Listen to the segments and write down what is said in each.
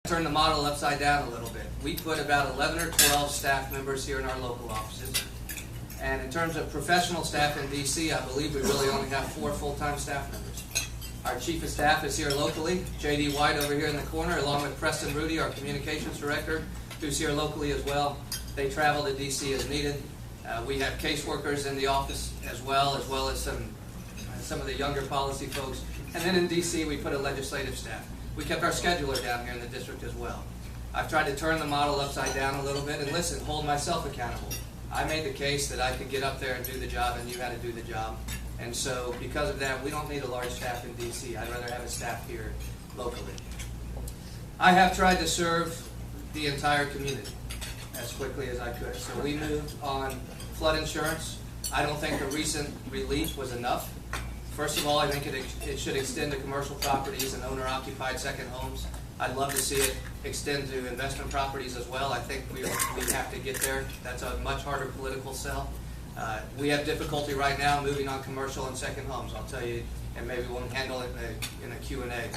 Turn the model upside down a little bit. We put about 11 or 12 staff members here in our local offices. And in terms of professional staff in DC, I believe we really only have 4 full-time staff members. Our chief of staff is here locally, J.D. White over here in the corner, along with Preston Rudy, our communications director, who's here locally as well. They travel to DC as needed. We have caseworkers in the office as well as some of the younger policy folks. And then in DC, we put a legislative staff. We kept our scheduler down here in the district as well. I've tried to turn the model upside down a little bit and listen, hold myself accountable. I made the case that I could get up there and do the job and knew how to do the job. And so because of that, we don't need a large staff in DC. I'd rather have a staff here locally. I have tried to serve the entire community as quickly as I could. So we moved on flood insurance. I don't think the recent relief was enough. First of all, I think it should extend to commercial properties and owner-occupied second homes. I'd love to see it extend to investment properties as well. I think we have to get there. That's a much harder political sell. We have difficulty right now moving on commercial and second homes, I'll tell you, and maybe we'll handle it in a Q&A,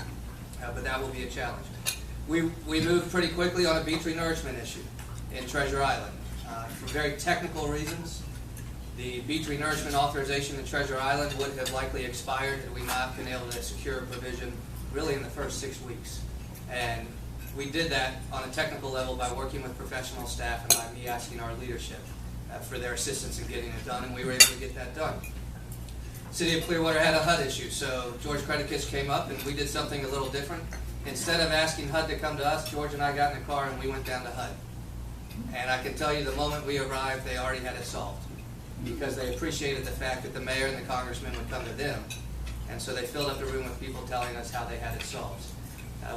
but that will be a challenge. We moved pretty quickly on a beach renourishment issue in Treasure Island. For very technical reasons, the beach renourishment authorization in Treasure Island would have likely expired had we not been able to secure a provision really in the first 6 weeks. And we did that on a technical level by working with professional staff and by me asking our leadership for their assistance in getting it done, and we were able to get that done. City of Clearwater had a HUD issue, so George Credicus came up and we did something a little different. Instead of asking HUD to come to us, George and I got in the car and we went down to HUD. And I can tell you the moment we arrived, they already had it solved, because they appreciated the fact that the mayor and the congressman would come to them, and so they filled up the room with people telling us how they had it solved.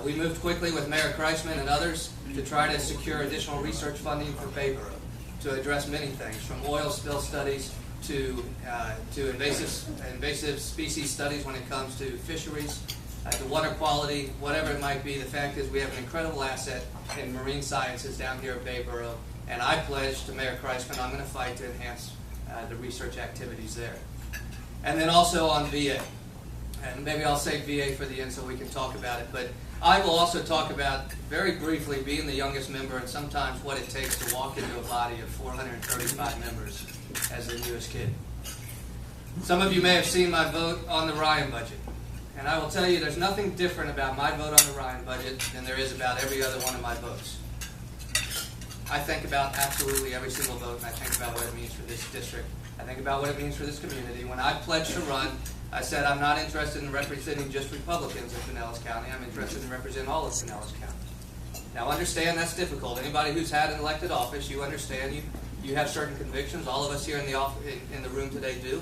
We moved quickly with Mayor Kreisman and others to try to secure additional research funding for Bayboro to address many things, from oil spill studies to invasive species studies when it comes to fisheries, to water quality, whatever it might be. The fact is we have an incredible asset in marine sciences down here at Bayboro, and I pledged to Mayor Kreisman I'm going to fight to enhance the research activities there. And then also on VA. And maybe I'll save VA for the end so we can talk about it, but I will also talk about, very briefly, being the youngest member and sometimes what it takes to walk into a body of 435 members as the newest kid. Some of you may have seen my vote on the Ryan budget, and I will tell you there's nothing different about my vote on the Ryan budget than there is about every other one of my votes. I think about absolutely every single vote, and I think about what it means for this district. I think about what it means for this community. When I pledged to run, I said I'm not interested in representing just Republicans in Pinellas County. I'm interested in representing all of Pinellas County. Now understand that's difficult. Anybody who's had an elected office, you understand you have certain convictions. All of us here in the room today do.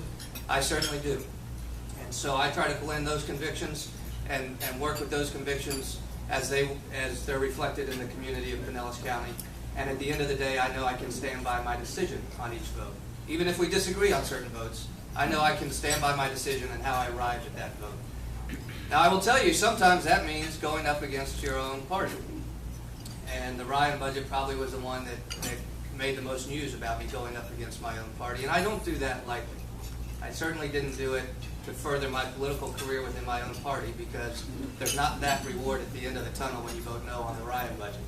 I certainly do. And so I try to blend those convictions and work with those convictions as they're reflected in the community of Pinellas County. And at the end of the day, I know I can stand by my decision on each vote. Even if we disagree on certain votes, I know I can stand by my decision and how I arrived at that vote. Now, I will tell you, sometimes that means going up against your own party. And the Ryan budget probably was the one that made the most news about me going up against my own party. And I don't do that lightly. I certainly didn't do it to further my political career within my own party, because there's not that reward at the end of the tunnel when you vote no on the Ryan budget.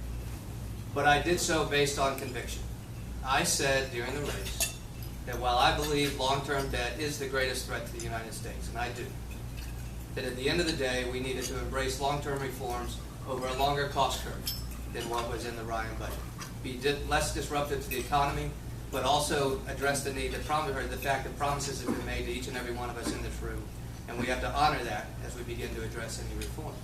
But I did so based on conviction. I said during the race that while I believe long-term debt is the greatest threat to the United States, and I do, that at the end of the day we needed to embrace long-term reforms over a longer cost curve than what was in the Ryan budget. Be less disruptive to the economy, but also address the need, the fact that promises have been made to each and every one of us in this room, and we have to honor that as we begin to address any reform.